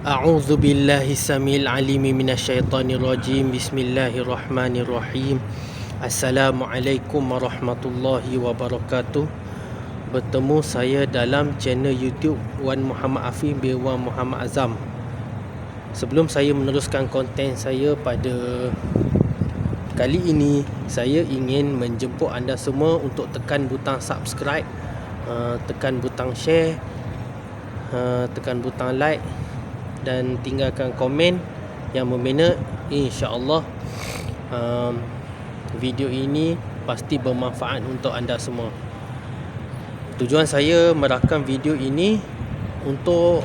A'udzu billahi samil alimi minasyaitonir rajim. Bismillahirrahmanirrahim. Assalamualaikum warahmatullahi wabarakatuh. Bertemu saya dalam channel YouTube Wan Muhammad Afif bin Wan Muhammad Azam. Sebelum saya meneruskan konten saya pada kali ini, saya ingin menjemput anda semua untuk tekan butang subscribe, tekan butang share, tekan butang like dan tinggalkan komen yang membina. InsyaAllah video ini pasti bermanfaat untuk anda semua. Tujuan saya merakam video ini untuk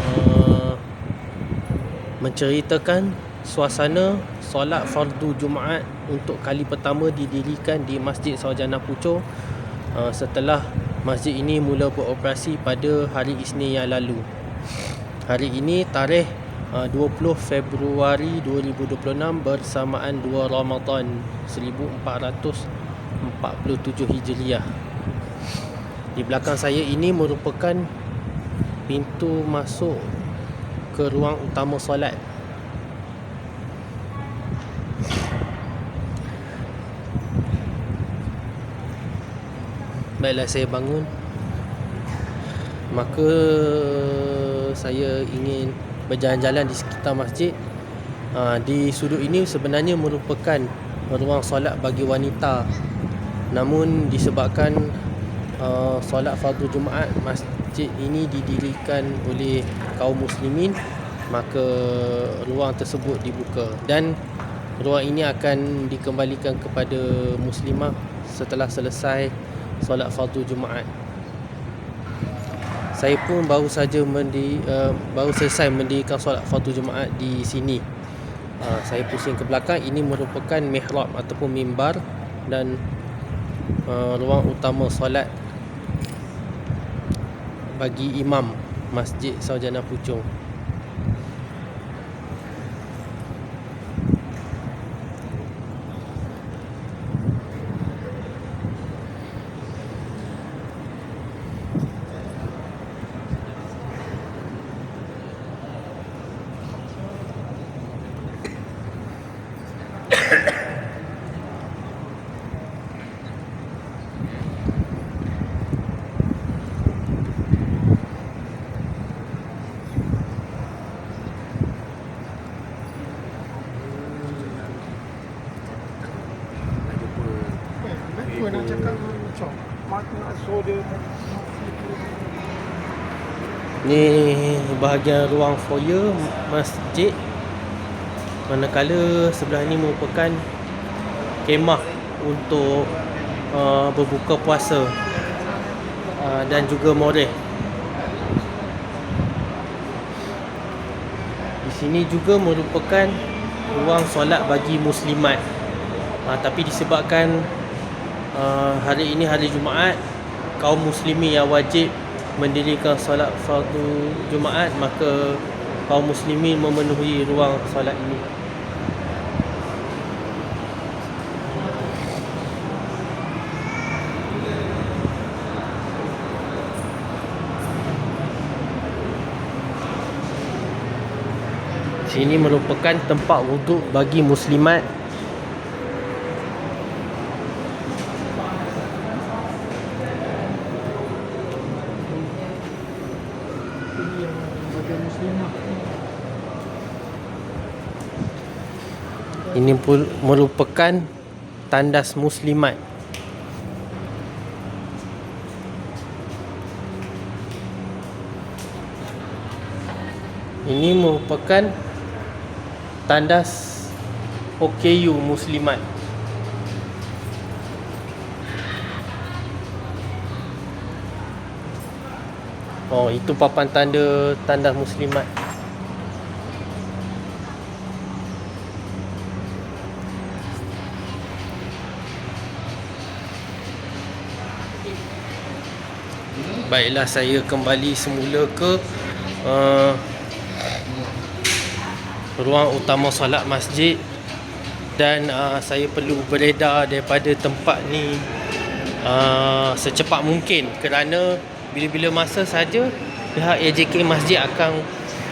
menceritakan suasana solat fardu Jumaat untuk kali pertama didirikan di Masjid Sarjana Puchong setelah masjid ini mula beroperasi pada hari Isnin yang lalu. Hari ini tarikh 20 Februari 2026 bersamaan 2 Ramadan 1447 Hijriah. Di belakang saya ini merupakan pintu masuk ke ruang utama solat. Baiklah, saya bangun, maka saya ingin berjalan-jalan di sekitar masjid. Di sudut ini sebenarnya merupakan ruang solat bagi wanita, namun disebabkan solat fardu Jumaat masjid ini didirikan oleh kaum muslimin, maka ruang tersebut dibuka dan ruang ini akan dikembalikan kepada muslimah setelah selesai solat fardu Jumaat. Saya pun baru selesai mendirikan solat fardu Jumaat di sini. Saya pusing ke belakang, ini merupakan mihrab ataupun mimbar dan ruang utama solat bagi imam Masjid Sarjana Puchong. Nak cakap macam nak soda. Ni bahagian ruang foyer masjid, manakala sebelah ni merupakan kemah untuk berbuka puasa dan juga moreh. Di sini juga merupakan ruang solat bagi muslimat, tapi disebabkan hari ini hari Jumaat, kaum muslimin yang wajib mendirikan solat fardu Jumaat, maka kaum muslimin memenuhi ruang solat ini. Sini merupakan tempat wuduk bagi muslimat. Ini pun merupakan tandas muslimat. Ini merupakan tandas OKU muslimat. Itu papan tanda tandas muslimat. Baiklah, saya kembali semula ke ruang utama solat masjid dan saya perlu beredar daripada tempat ni secepat mungkin, kerana bila-bila masa saja pihak AJK Masjid akan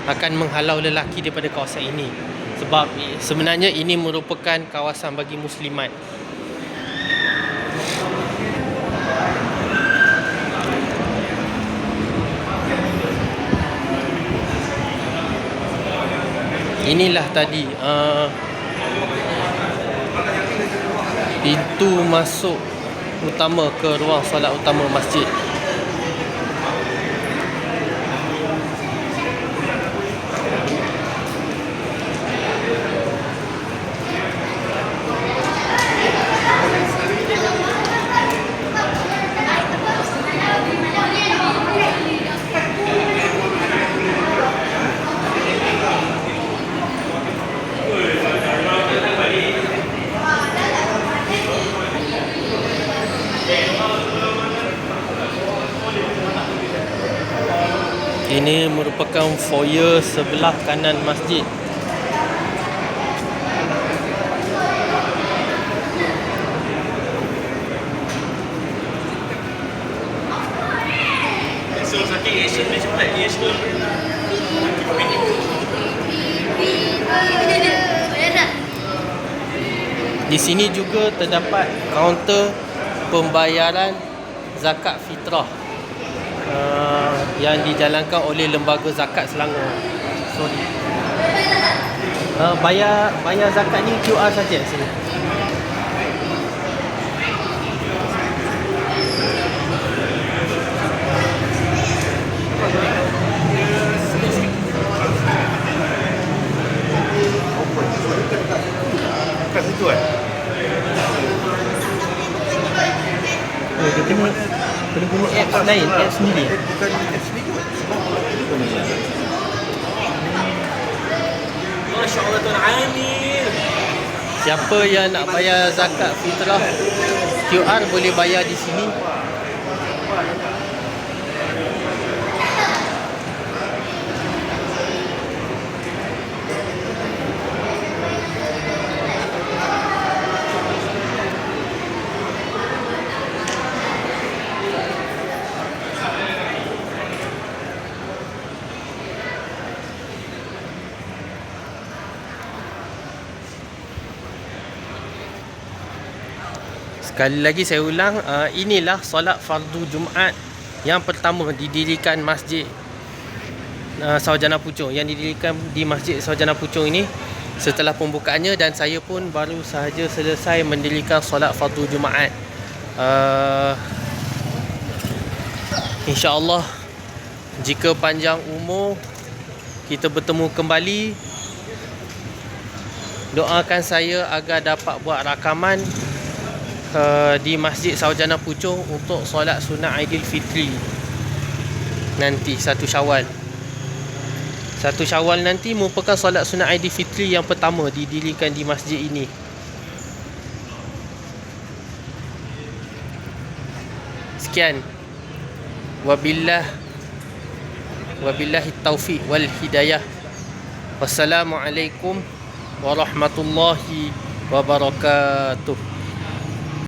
akan menghalau lelaki daripada kawasan ini. Sebab sebenarnya ini merupakan kawasan bagi muslimat. Inilah tadi pintu masuk utama ke ruang solat utama masjid. Ini merupakan foyer sebelah kanan masjid. Di sini juga terdapat kaunter pembayaran zakat fitrah yang dijalankan oleh Lembaga Zakat Selangor. Sorry. Bayar zakat ni QR saja sini. Kat situ kan? Kena guna apps lain, apps sendiri. Bukan apps ni kot. Masya Allah Tuan Amir. Siapa yang nak bayar zakat fitrah QR boleh bayar di sini. Sekali lagi saya ulang, inilah solat fardu Jumaat yang pertama didirikan Masjid Sarjana Puchong, yang didirikan di Masjid Sarjana Puchong ini setelah pembukaannya, dan saya pun baru sahaja selesai mendirikan solat fardu Jumaat. InsyaAllah jika panjang umur kita bertemu kembali. Doakan saya agar dapat buat rakaman di Masjid Sarjana Puchong untuk solat sunat Aidilfitri nanti 1 Syawal. 1 Syawal nanti merupakan solat sunat Aidilfitri yang pertama didirikan di masjid ini. Sekian. Wabillahi taufiq wal hidayah. Wassalamualaikum warahmatullahi wabarakatuh.